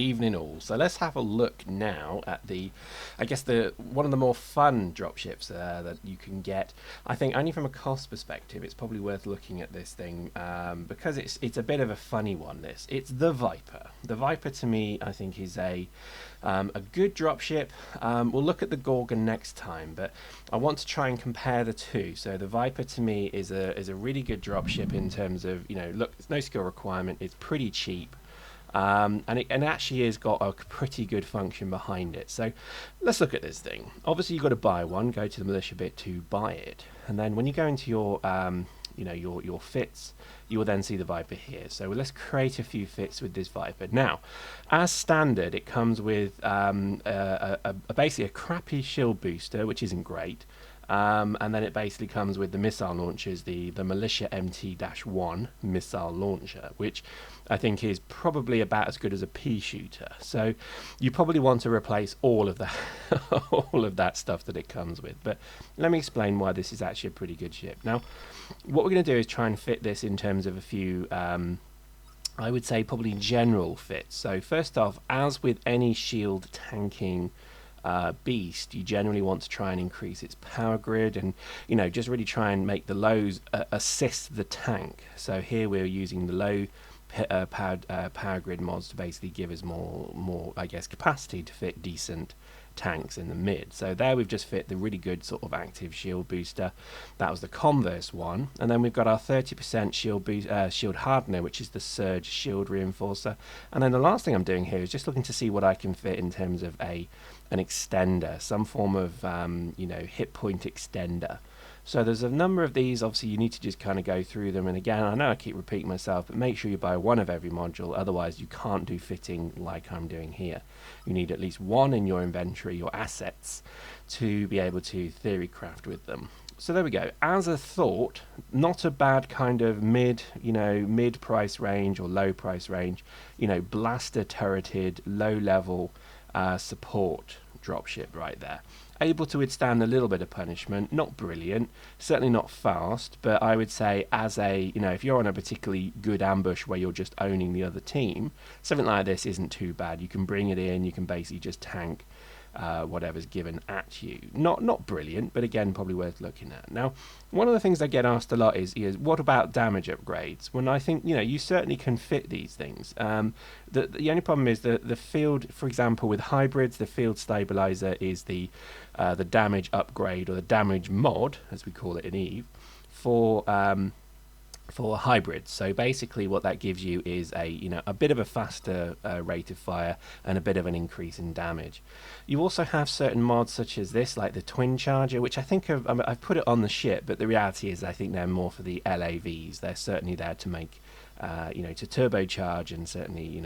Evening all. So let's have a look now at I guess the one of the more fun dropships that you can get. I think only from a cost perspective, it's probably worth looking at this thing because it's a bit of a funny one. It's the VIPER. The VIPER to me, I think, is a good dropship. We'll look at the Gorgon next time, but I want to try and compare the two. So the VIPER to me is a really good dropship in terms of, look, there's no skill requirement. It's pretty cheap. And it actually has got a pretty good function behind it. So let's look at this thing. Obviously you've got to buy one, go to the militia bit to buy it, and then when you go into your your fits, you will then see the VIPER here. So let's create a few fits with this VIPER. Now, as standard, it comes with basically a crappy shield booster, which isn't great. And then it basically comes with the missile launchers, the militia MT-1 missile launcher, which I think is probably about as good as a pea shooter. So you probably want to replace all of that, all of that stuff that it comes with. But let me explain why this is actually a pretty good ship. Now, what we're going to do is try and fit this in terms of a few, I would say probably general fits. So first off, as with any shield tanking beast, you generally want to try and increase its power grid and just really try and make the lows assist the tank. So here we're using the low power grid mods to basically give us more I guess capacity to fit decent tanks in the mid. So there we've just fit the really good sort of active shield booster. That was the converse one, and then we've got our 30% shield hardener, which is the surge shield reinforcer. And then the last thing I'm doing here is just looking to see what I can fit in terms of an extender, some form of hit point extender. So there's a number of these. Obviously you need to just kind of go through them, and again, I know I keep repeating myself, but make sure you buy one of every module, otherwise you can't do fitting like I'm doing here. You need at least one in your inventory, your assets, to be able to theory craft with them. So there we go. As a thought, not a bad kind of mid price range or low price range, blaster turreted, low level support dropship right there. Able to withstand a little bit of punishment, not brilliant, certainly not fast, but I would say as a, if you're on a particularly good ambush where you're just owning the other team, something like this isn't too bad. You can bring it in, you can basically just tank whatever's given at you. Not brilliant, but again, probably worth looking at. Now, one of the things I get asked a lot is what about damage upgrades? When I think, you certainly can fit these things. The only problem is the field, for example, with hybrids, the field stabilizer is the damage upgrade, or the damage mod, as we call it in EVE, for hybrids. So basically what that gives you is a bit of a faster rate of fire and a bit of an increase in damage. You also have certain mods such as this, like the twin charger, which I think I've put it on the ship, but the reality is I think they're more for the LAVs. They're certainly there to make to turbocharge and certainly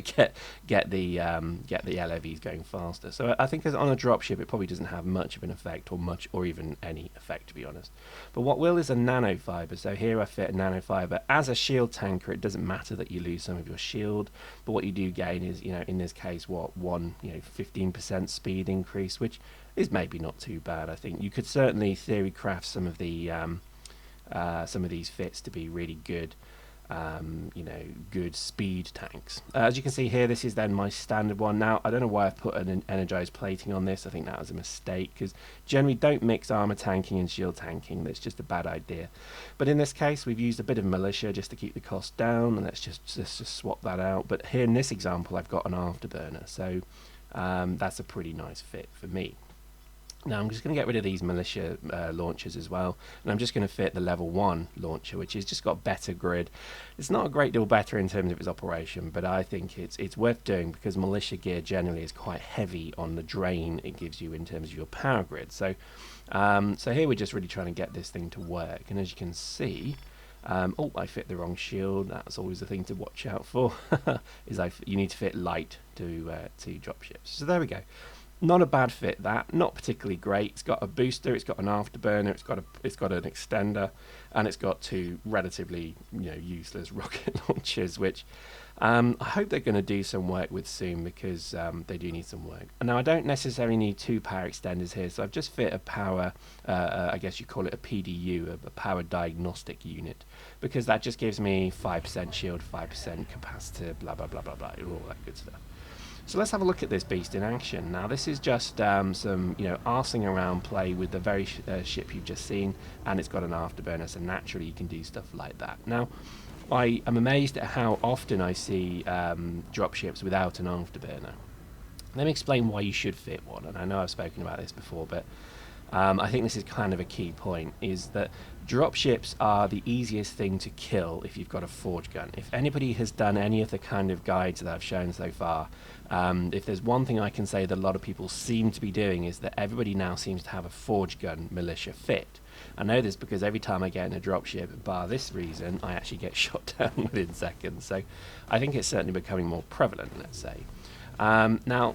get the LAVs going faster. So I think as on a dropship, it probably doesn't have much of an effect, or even any effect, to be honest. But what will is a nanofiber. So here I fit a nanofiber as a shield tanker. It doesn't matter that you lose some of your shield, but what you do gain is in this case 15% speed increase, which is maybe not too bad. I think you could certainly theory craft some of these fits to be really good. Good speed tanks. As you can see here, this is then my standard one. Now, I don't know why I've put an energized plating on this. I think that was a mistake, because generally don't mix armor tanking and shield tanking. That's just a bad idea. But in this case, we've used a bit of militia just to keep the cost down, and let's just swap that out. But here in this example, I've got an afterburner, so that's a pretty nice fit for me. Now I'm just going to get rid of these militia launchers as well, and I'm just going to fit the level 1 launcher, which has just got better grid. It's not a great deal better in terms of its operation, but I think it's worth doing because militia gear generally is quite heavy on the drain it gives you in terms of your power grid. So here we're just really trying to get this thing to work, and as you can see, oh, I fit the wrong shield. That's always the thing to watch out for. You need to fit light to dropships. So there we go. Not a bad fit, that. Not particularly great. It's got a booster, it's got an afterburner, it's got an extender, and it's got two relatively useless rocket launchers, which I hope they're going to do some work with soon, because they do need some work. Now, I don't necessarily need two power extenders here, so I've just fit a power, I guess you call it a PDU, a power diagnostic unit, because that just gives me 5% shield, 5% capacitor, blah blah blah blah blah, all that good stuff. So let's have a look at this beast in action. Now this is just some, arsing around play with the very ship you've just seen, and it's got an afterburner, so naturally you can do stuff like that. Now, I am amazed at how often I see dropships without an afterburner. Let me explain why you should fit one, and I know I've spoken about this before, but I think this is kind of a key point, is that dropships are the easiest thing to kill if you've got a forge gun. If anybody has done any of the kind of guides that I've shown so far, if there's one thing I can say that a lot of people seem to be doing, is that everybody now seems to have a forge gun militia fit. I know this because every time I get in a dropship, bar this reason, I actually get shot down within seconds. So I think it's certainly becoming more prevalent, let's say. Now,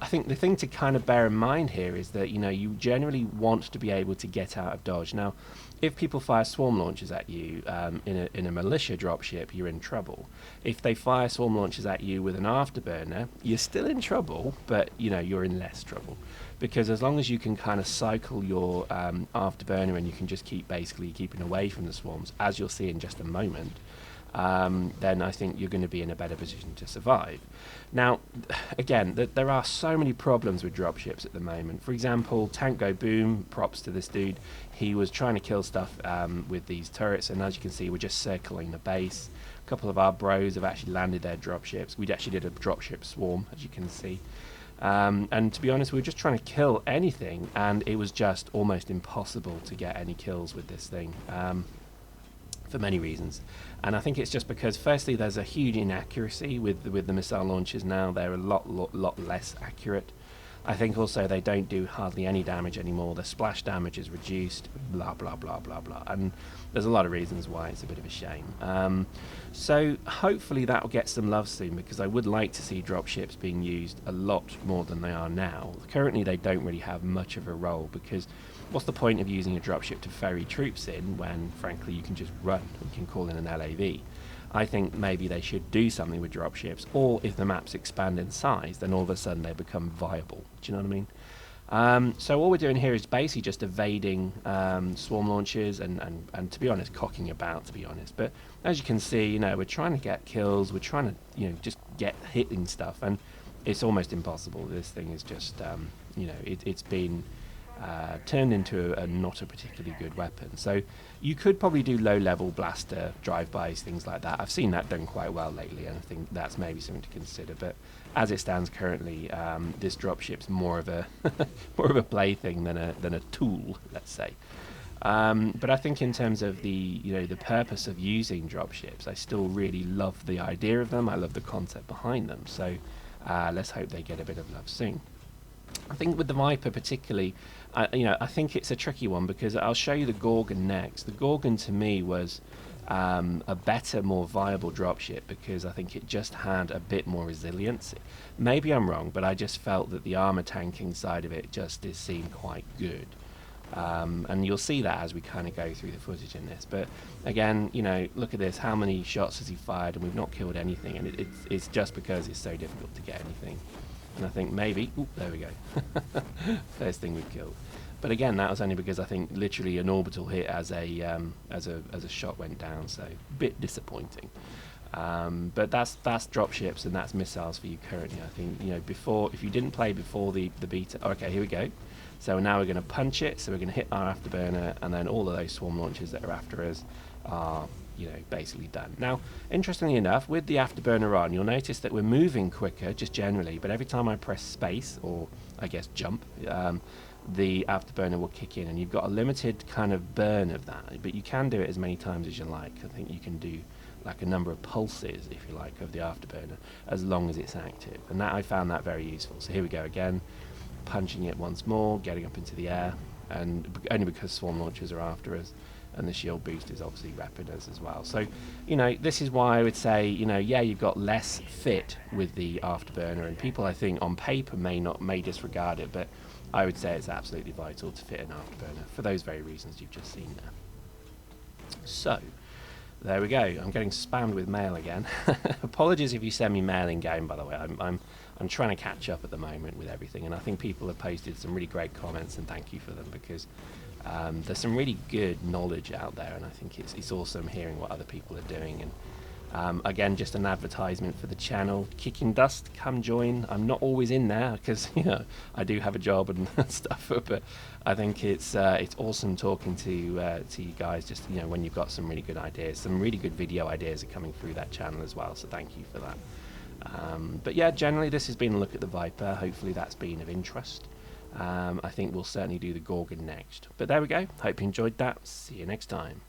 I think the thing to kind of bear in mind here is that, you generally want to be able to get out of dodge. Now, if people fire swarm launchers at you in a militia dropship, you're in trouble. If they fire swarm launchers at you with an afterburner, you're still in trouble, but, you're in less trouble. Because as long as you can kind of cycle your afterburner and you can just keep basically keeping away from the swarms, as you'll see in just a moment, then I think you're going to be in a better position to survive. Now, again, there are so many problems with dropships at the moment. For example, Tank Go Boom, props to this dude, he was trying to kill stuff with these turrets, and as you can see, we're just circling the base. A couple of our bros have actually landed their dropships. We actually did a dropship swarm, as you can see. And to be honest, we were just trying to kill anything, and it was just almost impossible to get any kills with this thing. For many reasons, and I think it's just because firstly there's a huge inaccuracy with the missile launchers now. They're a lot less accurate. I think also they don't do hardly any damage anymore. The splash damage is reduced, blah blah blah blah blah, and there's a lot of reasons why it's a bit of a shame. So hopefully that will get some love soon, because I would like to see dropships being used a lot more than they are now. Currently they don't really have much of a role, because what's the point of using a dropship to ferry troops in when, frankly, you can just run? You can call in an LAV. I think maybe they should do something with dropships, or if the maps expand in size, then all of a sudden they become viable. Do you know what I mean? So all we're doing here is basically just evading swarm launches and to be honest, cocking about, to be honest. But as you can see, we're trying to get kills, we're trying to, just get hitting stuff, and it's almost impossible. This thing is just, it's been turned into a not a particularly good weapon. So you could probably do low-level blaster drive-bys, things like that. I've seen that done quite well lately, and I think that's maybe something to consider. But as it stands currently, this dropship's more of a more of a plaything than a tool, let's say. But I think in terms of the the purpose of using dropships, I still really love the idea of them. I love the concept behind them. So let's hope they get a bit of love soon. I think with the Viper particularly, I think it's a tricky one, because I'll show you the Gorgon next. The Gorgon to me was a better, more viable dropship, because I think it just had a bit more resilience. Maybe I'm wrong, but I just felt that the armor tanking side of it just did seem quite good. And you'll see that as we kind of go through the footage in this. But again, look at this. How many shots has he fired, and we've not killed anything? And it's just because it's so difficult to get anything. And I think maybe, there we go, first thing we've killed. But again, that was only because I think literally an orbital hit as a shot went down, so a bit disappointing. But that's dropships and that's missiles for you currently. I think before, if you didn't play before the beta, okay, here we go. So now we're going to punch it. So we're going to hit our afterburner, and then all of those swarm launchers that are after us are basically done. Now, interestingly enough, with the afterburner on, you'll notice that we're moving quicker, just generally, but every time I press space, or I guess jump, the afterburner will kick in, and you've got a limited kind of burn of that, but you can do it as many times as you like. I think you can do like a number of pulses, if you like, of the afterburner, as long as it's active, and that I found that very useful. So here we go again, punching it once more, getting up into the air, and only because swarm launchers are after us. And the shield boost is obviously rapid as well. So, this is why I would say, yeah, you've got less fit with the afterburner, and people I think on paper may disregard it, but I would say it's absolutely vital to fit an afterburner for those very reasons you've just seen there. So, there we go. I'm getting spammed with mail again. Apologies if you send me mail in game, by the way. I'm trying to catch up at the moment with everything, and I think people have posted some really great comments, and thank you for them, because there's some really good knowledge out there, and I think it's awesome hearing what other people are doing, and Again, just an advertisement for the channel. Kicking Dust, come join. I'm not always in there because I do have a job and stuff, but I think it's awesome talking to you guys. Just when you've got some really good ideas, some really good video ideas are coming through that channel as well. So thank you for that. But yeah, generally this has been a look at the Viper. Hopefully that's been of interest. I think we'll certainly do the Gorgon next. But there we go. Hope you enjoyed that. See you next time.